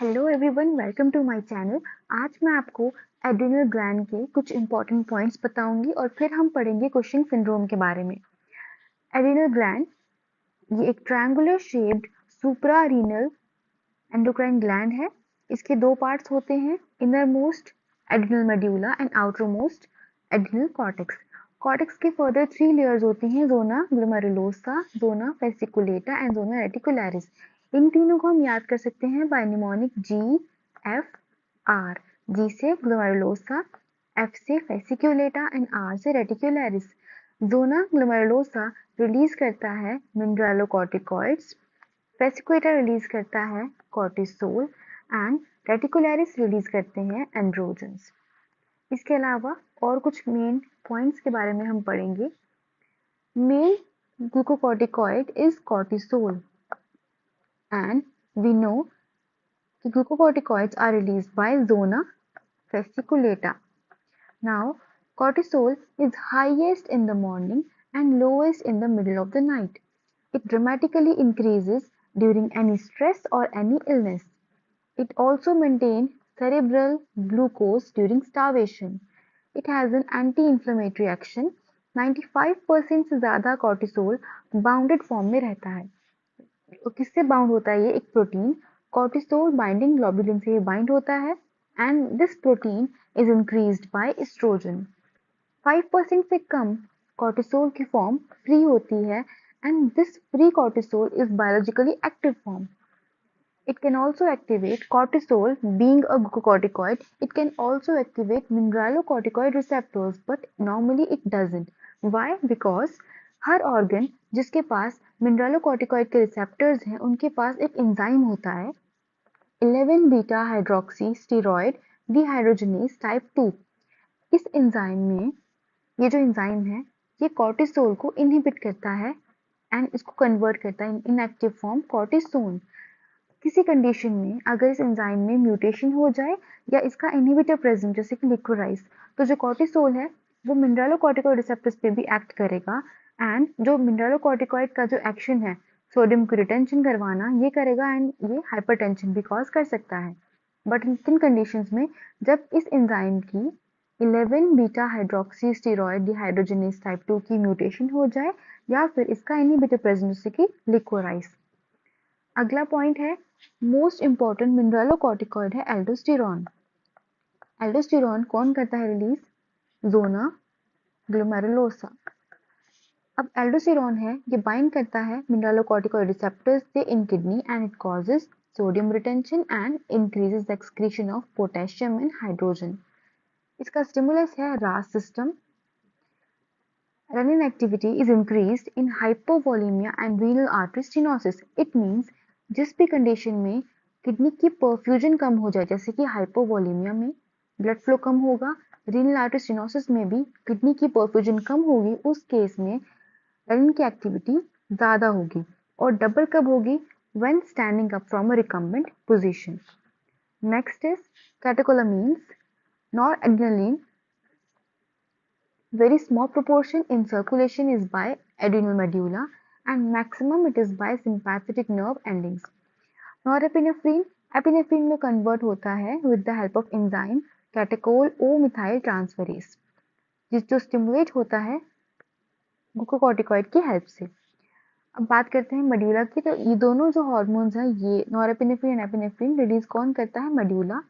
Hello everyone, welcome to my channel. आज मैं आपको एड्रिनल ग्लैंड के कुछ इंपॉर्टेंट पॉइंट्स बताऊंगी और फिर हम पढ़ेंगे कुशिंग सिंड्रोम के बारे में। एड्रिनल ग्लैंड ये एक triangular shaped suprarenal endocrine gland है। इसके दो पार्ट्स होते हैं, inner most adrenal medulla and outer most adrenal cortex. Cortex के फर्दर 3 लेयर्स होती हैं, zona glomerulosa, zona fasciculata and zona reticularis. इन तीनों को हम याद कर सकते हैं बाय निमोनिक GFR। जी से ग्लोमेरुलोसा, F से फेसिकुलेटा एंड R से रेटिकुलरिस। जोना ग्लोमेरुलोसा रिलीज करता है मिनरलोकॉर्टिकॉइड्स, फेसिकुलेटा रिलीज करता है कॉर्टिसोल एंड रेटिकुलरिस रिलीज करते हैं एंड्रोजन्स। इसके अलावा और कुछ मेन पॉइंट्स के बारे में हम पढ़ेंगे। Main glucocorticoid is cortisol and we know कि glucocorticoids are released by zona fasciculata. Now, cortisol is highest in the morning and lowest in the middle of the night. It dramatically increases during any stress or any illness. It also maintains cerebral glucose during starvation. It has an anti-inflammatory action. 95% से ज़्यादा cortisol bounded form में रहता है। तो किससे bound होता है? ये एक प्रोटीन cortisol binding globulin से बाइंड होता है and this protein is increased by estrogen. 5% से कम cortisol की फॉर्म फ्री होती है and this free cortisol is biologically active form. It can also activate cortisol. Being a glucocorticoid, it can also activate mineralocorticoid receptors, but normally it doesn't. Why? Because her organ जिसके पास mineralocorticoid के receptors हैं, उनके पास एक enzyme होता है 11 beta hydroxy steroid dehydrogenase type 2। इस enzyme में ये जो एंजाइम है ये कॉर्टिसोल को इनहिबिट करता है एंड इसको कन्वर्ट करता है इनएक्टिव फॉर्म कॉर्टिसोन। किसी कंडीशन में अगर इस एंजाइम में म्यूटेशन हो जाए या इसका इनहिबिटर प्रेजेंट जैसे कि लिक्वराइज, तो जो कॉर्टिसोल है वो मिनरलोकॉर्टिकॉइड रिसेप्टर्स पे भी एक्ट करेगा एंड जो मिनरलोकॉर्टिकॉइड का जो एक्शन है सोडियम को रिटेंशन करवाना ये करेगा एंड ये हाइपरटेंशन भी कॉज कर सकता है। बट इन किन कंडीशंस में? जब इस एंजाइम की 11 beta hydroxy steroid dehydrogenase type 2 की म्यूटेशन हो जाए या फिर इसका इनहिबिटर प्रेजेंट जैसे कि लिक्वराइज। अगला पॉइंट है मोस्ट इंपॉर्टेंट मिनरलोकॉर्टिकॉइड है एल्डोस्टेरॉन। एल्डोस्टेरॉन कौन करता है रिलीज? Zona glomerulosa. अब एल्डोस्टेरॉन है ये बाइंड करता है मिनरलोकॉर्टिकॉइड रिसेप्टर्स से in kidney and it causes sodium retention and increases the excretion of potassium and hydrogen. इसका स्टिमुलस है RAS system. Renin activity is increased in hypovolemia and renal artery stenosis. It means जिस भी condition में kidney की perfusion कम हो जाए जैसे कि हाइपोवोलेमिया में ब्लड फ्लो कम होगा, रीनल आर्टरी स्टेनोसिस में भी किडनी की परफ्यूजन कम होगी, उस केस में रेनिन की एक्टिविटी ज़्यादा होगी और डबल कब होगी? When standing up from a recumbent position. Next is catecholamines. Noradrenaline very small proportion in circulation is by adrenal medulla and maximum it is by sympathetic nerve endings. Norepinephrine epinephrine में convert होता है with the help of enzyme catechol O-methyl transferase जो stimulate होता है glucocorticoid की help से। अब बात करते हैं मेड्यूला की, तो ये दोनों जो हार्मोन्स हैं ये नॉरएपिनेफ्रिन एंड एपिनेफ्रिन रिलीज कौन करता है? मेड्यूला।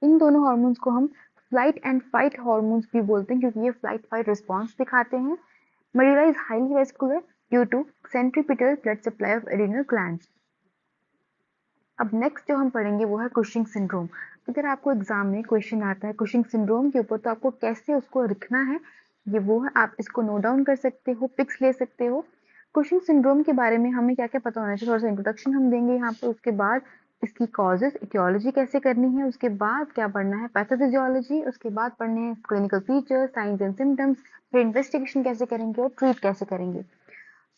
इन दोनों हार्मोन्स को हम फ्लाइट एंड फाइट हार्मोन्स भी बोलते हैं क्योंकि ये फ्लाइट फाइट रिस्पॉन्स दिखाते हैं। Medulla is highly vascular due to centripetal blood supply of adrenal glands. अब नेक्स्ट जो हम पढ़ेंगे वो है कुशिंग सिंड्रोम। अगर आपको एग्जाम में क्वेश्चन आता है कुशिंग सिंड्रोम के ऊपर तो आपको कैसे उसको लिखना है ये वो है, आप इसको नोट डाउन कर सकते हो, पिक्स ले सकते हो। कुशिंग सिंड्रोम के बारे में हमें क्या क्या पता होना चाहिए, थोड़ा सा इंट्रोडक्शन हम देंगे यहाँ पर, उसके बाद इसकी कॉजेज, इटियोलॉजी कैसे करनी है, उसके बाद क्या पढ़ना है पैथोफिजियोलॉजी, उसके बाद पढ़ने हैं clinical features, science and symptoms, फिर इन्वेस्टिगेशन कैसे करेंगे और ट्रीट कैसे करेंगे।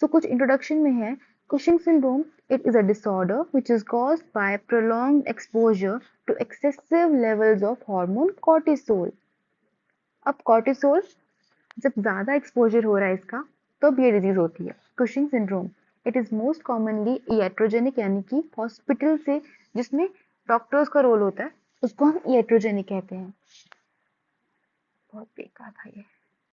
सो कुछ इंट्रोडक्शन में है Cushing syndrome. It is a disorder which is caused by prolonged exposure to excessive levels of hormone cortisol. अब cortisol जब ज़्यादा एक्सपोजर हो रहा है इसका तब ये डिजीज होती है Cushing syndrome. It is most commonly iatrogenic यानी कि हॉस्पिटल से जिसमें डॉक्टर्स का रोल होता है, उसको हम iatrogenic कहते हैं। बहुत बेकार था ये।